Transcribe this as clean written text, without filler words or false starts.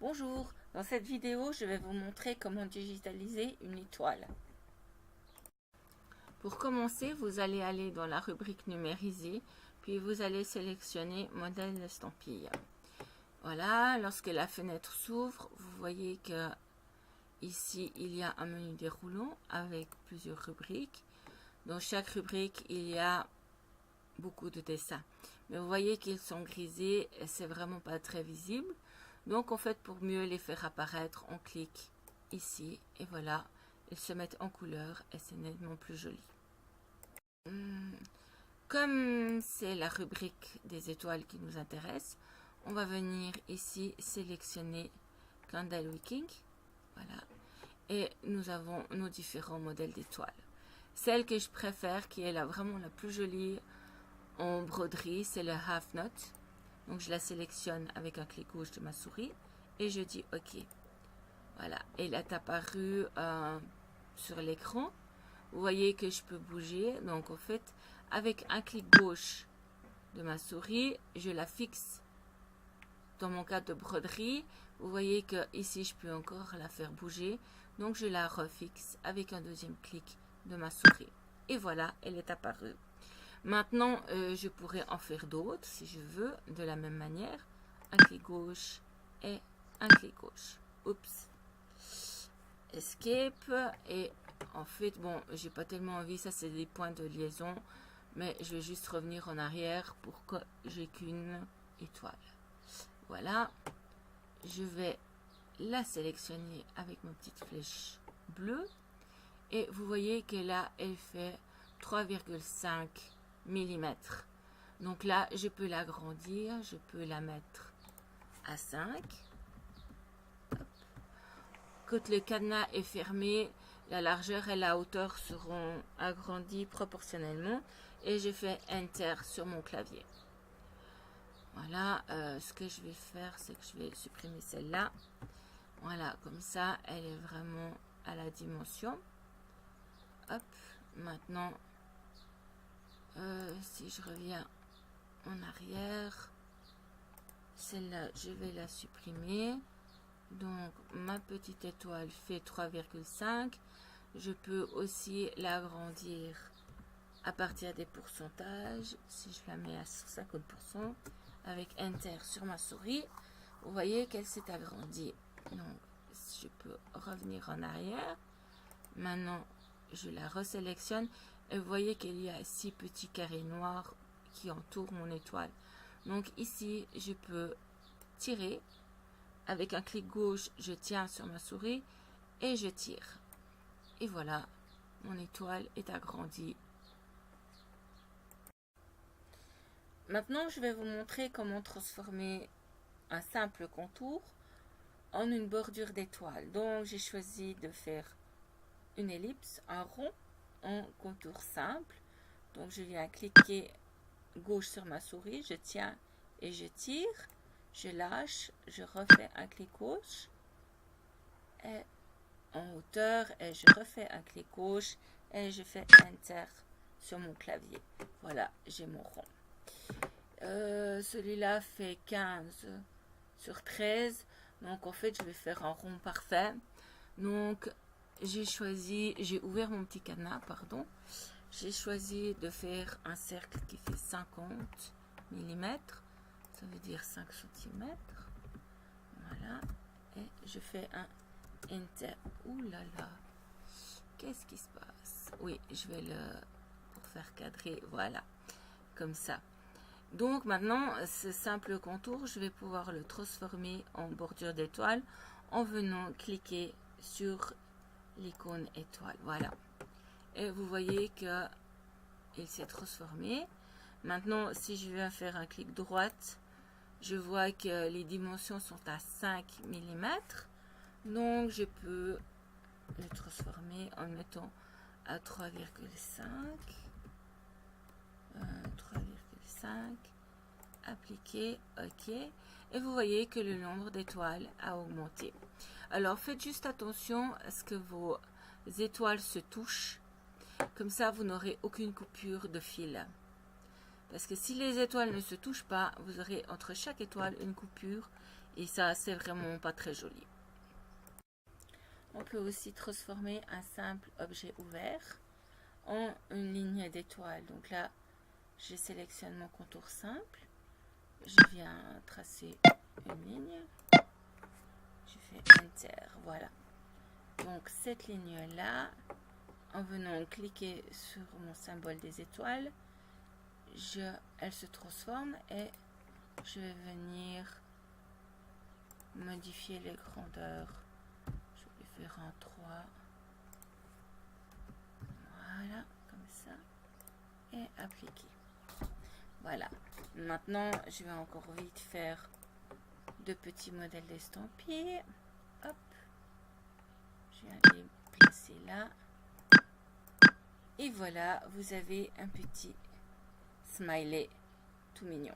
Bonjour, dans cette vidéo, je vais vous montrer comment digitaliser une étoile. Pour commencer, vous allez aller dans la rubrique numérisée, puis vous allez sélectionner modèle d'estampille. Voilà, lorsque la fenêtre s'ouvre, vous voyez que ici, il y a un menu déroulant avec plusieurs rubriques. Dans chaque rubrique, il y a beaucoup de dessins. Mais vous voyez qu'ils sont grisés et c'est vraiment pas très visible. Donc en fait, pour mieux les faire apparaître, on clique ici et voilà, ils se mettent en couleur et c'est nettement plus joli. Comme c'est la rubrique des étoiles qui nous intéresse, on va venir ici sélectionner Candle Wicking. Voilà. Et nous avons nos différents modèles d'étoiles. Celle que je préfère, qui est vraiment la plus jolie en broderie, c'est le Half Knot. Donc je la sélectionne avec un clic gauche de ma souris et je dis OK. Voilà, elle est apparue sur l'écran. Vous voyez que je peux bouger. Donc en fait, avec un clic gauche de ma souris, je la fixe dans mon cadre de broderie. Vous voyez que ici, je peux encore la faire bouger. Donc je la refixe avec un deuxième clic de ma souris. Et voilà, elle est apparue. Maintenant, je pourrais en faire d'autres si je veux, de la même manière. Un clic gauche et un clic gauche. Oups. Escape. Et en fait, bon, j'ai pas tellement envie, ça c'est des points de liaison. Mais je vais juste revenir en arrière pour que j'ai qu'une étoile. Voilà. Je vais la sélectionner avec ma petite flèche bleue. Et vous voyez que là, elle fait 3,5 mm. Donc là, je peux l'agrandir, je peux la mettre à 5. Quand le cadenas est fermé, la largeur et la hauteur seront agrandies proportionnellement et je fais Enter sur mon clavier. Voilà, ce que je vais faire, c'est que je vais supprimer celle-là. Voilà, comme ça, elle est vraiment à la dimension. Hop, maintenant, si je reviens en arrière, celle-là, je vais la supprimer. Donc, ma petite étoile fait 3,5. Je peux aussi l'agrandir à partir des pourcentages. Si je la mets à 50%, avec Enter sur ma souris, vous voyez qu'elle s'est agrandie. Donc, je peux revenir en arrière. Maintenant, je la resélectionne. Et vous voyez qu'il y a 6 petits carrés noirs qui entourent mon étoile. Donc ici, je peux tirer. Avec un clic gauche, je tiens sur ma souris et je tire. Et voilà, mon étoile est agrandie. Maintenant, je vais vous montrer comment transformer un simple contour en une bordure d'étoile. Donc, j'ai choisi de faire une ellipse, un rond, en contour simple. Donc, je viens cliquer gauche sur ma souris, je tiens et je tire. Je lâche, je refais un clic gauche et en hauteur et je refais un clic gauche et je fais Enter sur mon clavier. Voilà, j'ai mon rond. Celui-là fait 15 sur 13. Donc en fait, je vais faire un rond parfait. Donc j'ai ouvert mon petit cadenas, pardon. J'ai choisi de faire un cercle qui fait 50 mm. Ça veut dire 5 cm. Voilà. Et je fais un Enter. Ouh là là. Qu'est-ce qui se passe? Oui, je vais pour faire cadrer. Voilà. Comme ça. Donc maintenant, ce simple contour, je vais pouvoir le transformer en bordure d'étoile en venant cliquer sur l'icône étoile. Voilà. Et vous voyez que il s'est transformé. Maintenant, si je viens faire un clic droite, je vois que les dimensions sont à 5 mm. Donc, je peux le transformer en mettant à 3,5. 3,5. Appliquer, OK. Et vous voyez que le nombre d'étoiles a augmenté. Alors, faites juste attention à ce que vos étoiles se touchent. Comme ça, vous n'aurez aucune coupure de fil. Parce que si les étoiles ne se touchent pas, vous aurez entre chaque étoile une coupure Et ça, c'est vraiment pas très joli. On peut aussi transformer un simple objet ouvert en une ligne d'étoiles. Donc là, je sélectionne mon contour simple. Je viens tracer une ligne. Je fais Enter. Voilà. Donc cette ligne-là, en venant cliquer sur mon symbole des étoiles, elle se transforme et je vais venir modifier les grandeurs. Je vais faire en 3. Voilà, comme ça. Et appliquer. Voilà. Maintenant, je vais encore vite faire 2 petits modèles d'estampillés. Hop. Je vais les placer là. Et voilà, vous avez un petit smiley tout mignon.